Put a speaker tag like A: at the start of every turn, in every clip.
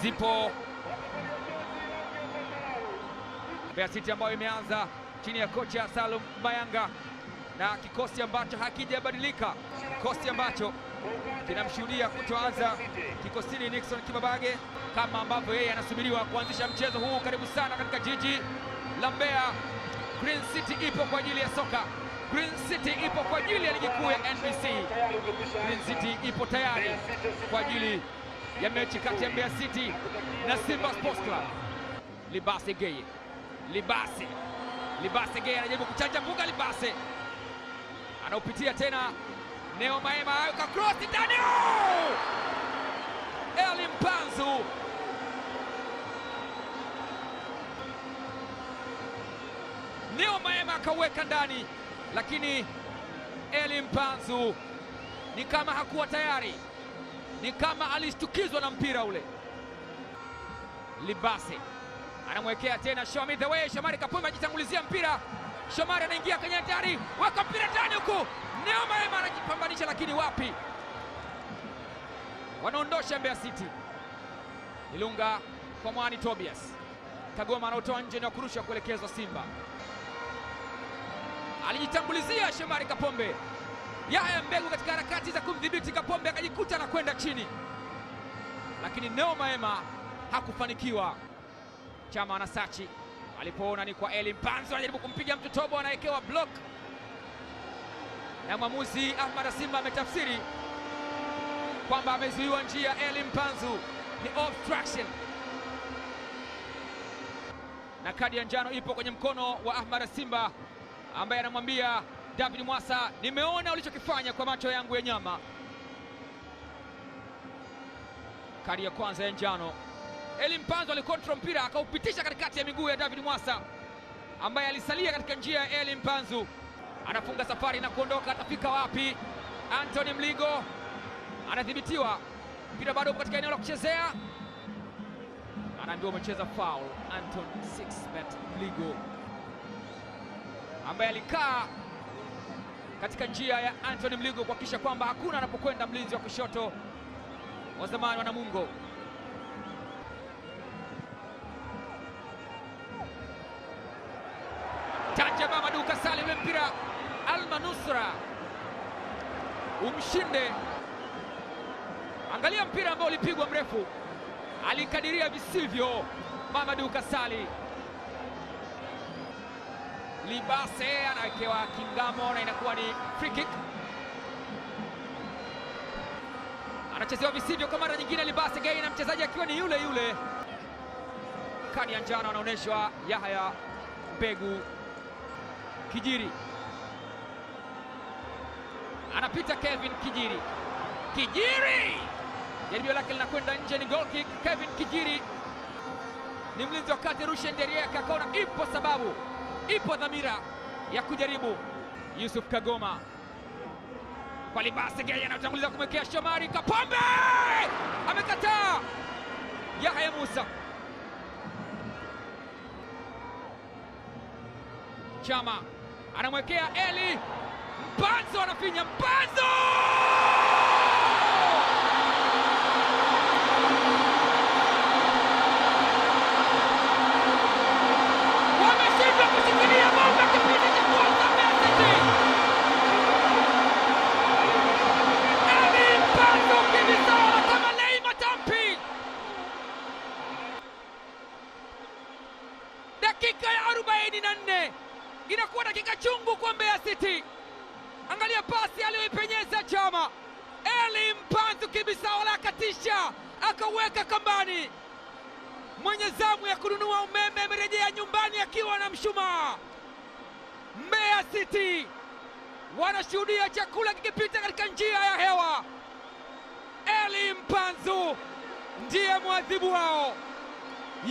A: Zipo Mbeya City ambayo imeanza chini ya kocha Salum Mayanga na kikosi ambacho hakijabadilika, kikosi ambacho kinamshuhudia kutoanza kikosini Nixon Kibabage kama ambavyo yeye anasubiriwa kuanzisha mchezo huu. Karibu sana katika jiji la Mbeya. Green City ipo kwa ajili ya soka, Green City ipo kwa ajili ya ligi kuu ya NBC. Green City ipo tayari kwa ajili ya mechi kati ya Mbeya City na Simba Sports Club. Libase Geye, Libase Geye anajaribu kuchanja mbuga. Libase anaupitia tena, Neo Maema ka cross ndani. Eli Mpanzu Neo Maema akaweka ndani, lakini Eli Mpanzu ni kama hakuwa tayari, ni kama alishtukizwa na mpira ule. Libase anamwekea tena Show Me The Way. Shomari Kapombe ajitangulizia mpira, Shomari anaingia kwenye hatari, weka mpira ndani huko. Neo Maema anajipambanisha, lakini wapi, wanaondosha Mbeya City. Ilunga kwa Mwani Tobias, Kagoma anautoa nje na kurusha kuelekezwa Simba. Alijitangulizia Shomari Kapombe, Yahya Mbegu katika harakati za kumdhibiti Kapombe akajikuta na kwenda chini, lakini Neo Maema hakufanikiwa. Chama anasachi alipoona ni kwa Eli Mpanzu, anajaribu kumpiga mtu tobo, anawekewa block na mwamuzi Ahmad Simba ametafsiri kwamba amezuiwa njia. Eli Mpanzu ni obstruction, na kadi ya njano ipo kwenye mkono wa Ahmad Simba ambaye anamwambia David Mwasa, nimeona ulichokifanya kwa macho yangu ya nyama. Kadi ya kwanza ya njano. Eli Mpanzu alikontrol mpira akaupitisha katikati ya miguu ya David Mwasa ambaye alisalia katika njia ya Eli Mpanzu. Anafunga safari na kuondoka, atafika wapi? Anthony Mligo anadhibitiwa, mpira bado katika eneo la kuchezea, anaambiwa umecheza foul. Anthony Sixbet Mligo ambaye alikaa katika njia ya Anthony Mligo kuhakikisha kwamba hakuna anapokwenda mlinzi wa kushoto wa zamani wa Namungo. Tanja Mamadou Kasali, ule mpira Almanusra umshinde. Angalia mpira ambao ulipigwa mrefu, alikadiria visivyo Mamadou Kasali. Libase anawekewa kingamo na inakuwa ni free kick. Anachezewa visivyo kwa mara nyingine Libase Geye, na mchezaji akiwa ni yule yule. Kadi ya njano anaonyeshwa Yahya Mbegu. Kijiri anapita, Kevin Kijiri jaribio lake linakwenda nje, ni goal kick. Kevin Kijiri ni mlinzi wa kati, Rushen Deriek akaona ipo sababu, ipo dhamira ya kujaribu. Yusuf Kagoma kwa Libase Geye, anatanguliza kumwekea Shomari Kapombe, amekataa. Yahya Musa, Chama anamwekea Eli Mpanzu, anafinya Mpanzu, wameshindwa kushikilia bomba kipindi cha kwanza Mbeya City. Eli Mpanzu kibisawa kama Leima Tampi. Dakika ya 44 inakuwa dakika chungu kwa Mbeya City. Angalia pasi aliyoipenyeza Chama. Eli Mpanzu kibisawa la katisha, akaweka kambani. Mwenye zamu ya kununua umeme amerejea nyumbani akiwa na mshumaa. Mbeya City wanashuhudia chakula kikipita katika njia ya hewa. Eli Mpanzu ndiye mwadhibu wao,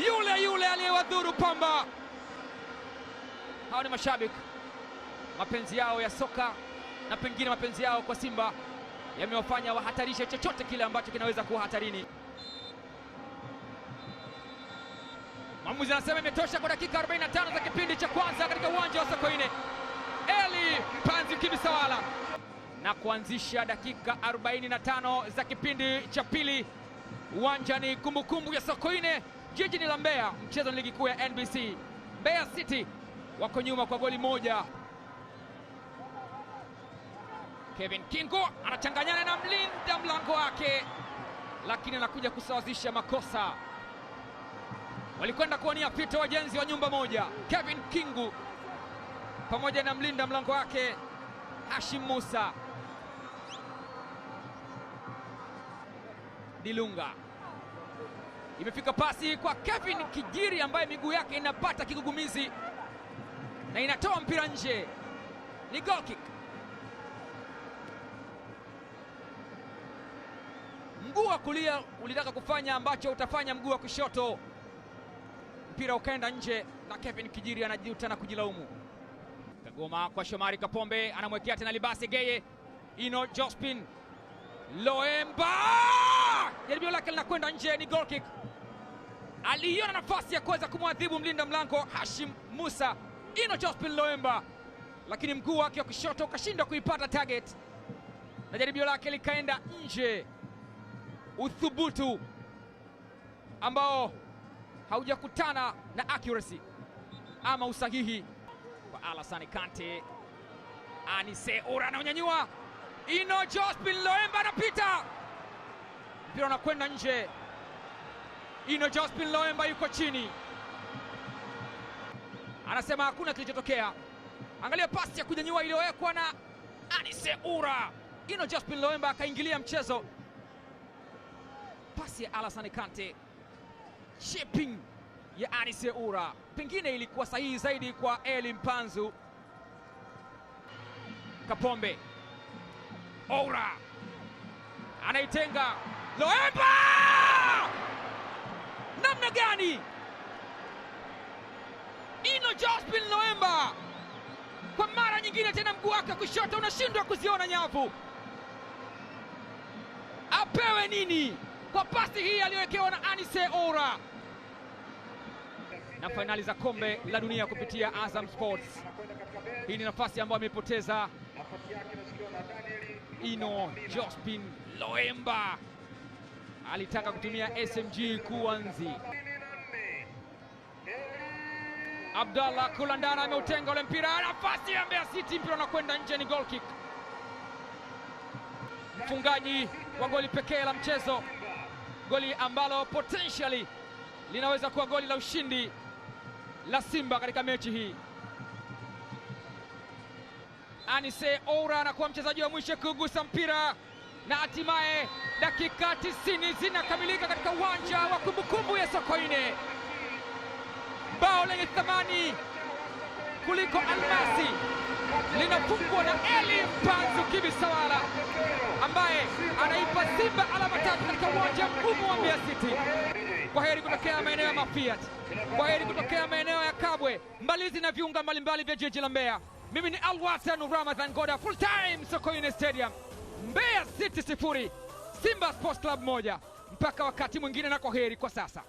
A: yule yule aliyewadhuru Pamba. Hao ni mashabiki, mapenzi yao ya soka na pengine mapenzi yao kwa Simba yamewafanya wahatarishe chochote kile ambacho kinaweza kuwa hatarini. Mwamuzi anasema imetosha kwa dakika 45 za kipindi cha kwanza katika uwanja wa Sokoine. Eli Mpanzu kibisawala na kuanzisha dakika 45 za kipindi cha pili. Uwanjani Kumbukumbu ya Sokoine, jijini la Mbeya. Mchezo ni ligi kuu ya NBC. Mbeya City wako nyuma kwa goli moja. Kevin Kingo anachanganyana na mlinda mlango wake, lakini anakuja kusawazisha makosa. Walikwenda kuonia pito wajenzi wa nyumba moja, Kevin Kingu pamoja na mlinda mlango wake Hashim Musa. Dilunga, imefika pasi kwa Kevin Kijiri ambaye miguu yake inapata kigugumizi na inatoa mpira nje. Ni goal kick. Mguu wa kulia ulitaka kufanya ambacho utafanya mguu wa kushoto, mpira ukaenda nje na Kevin Kijiri anajuta na kujilaumu. Kagoma kwa Shomari Kapombe, anamwekea tena Libasi Geye. Ino Jospin Loemba, jaribio lake linakwenda nje, ni goal kick. Aliona nafasi ya kuweza kumwadhibu mlinda mlango Hashim Musa, Ino Jospin Loemba, lakini mguu wake wa kushoto ukashindwa kuipata target na jaribio lake likaenda nje. Uthubutu ambao haujakutana na accuracy ama usahihi kwa Alassane Kante. Anise Ura anaunyanyua, Ino Jospin Loemba anapita, mpira unakwenda nje. Ino Jospin Loemba yuko chini, anasema hakuna kilichotokea. Angalia pasi ya kunyanyua iliyowekwa na Anise Ura. Ino Jospin Loemba akaingilia mchezo. Pasi ya Alassane Kante, shaping ya Anise Ura pengine ilikuwa sahihi zaidi kwa Eli Mpanzu. Kapombe, Ura anaitenga, Loemba! Namna gani! Ino Jospin Loemba kwa mara nyingine tena mguu wake kushoto unashindwa kuziona nyavu. Apewe nini kwa pasi hii aliyowekewa na Anise Ura? Na fainali za kombe la dunia kupitia Azam Sports, hii ni nafasi ambayo amepoteza Ino Jospin Loemba. Alitaka kutumia SMG kuanzi. Abdallah Kulandana ameutenga ule mpira, nafasi ya Mbeya City, mpira unakwenda nje, ni goal kick. Mfungaji wa goli pekee la mchezo, goli ambalo potentially linaweza kuwa goli la ushindi la Simba katika mechi hii. Anise Ura anakuwa mchezaji wa mwisho kugusa mpira, na hatimaye dakika 90 zinakamilika katika uwanja wa Kumbukumbu ya Sokoine. Bao lenye thamani kuliko almasi linafungwa na Eli Mpanzu Kibisawala, ambaye anaipa Simba alama 3 katika uwanja mgumu wa Mbeya City. Kwa heri kutokea maeneo ya Mafiat, kwa heri kutokea maeneo ya Kabwe, Mbalizi na viunga mbalimbali vya jiji la Mbeya. Mimi ni Alwatan Ramadhan Goda, full time Sokoine Stadium. Mbeya City 0, Simba Sports Club 1. Mpaka wakati mwingine, na kwa heri kwa sasa.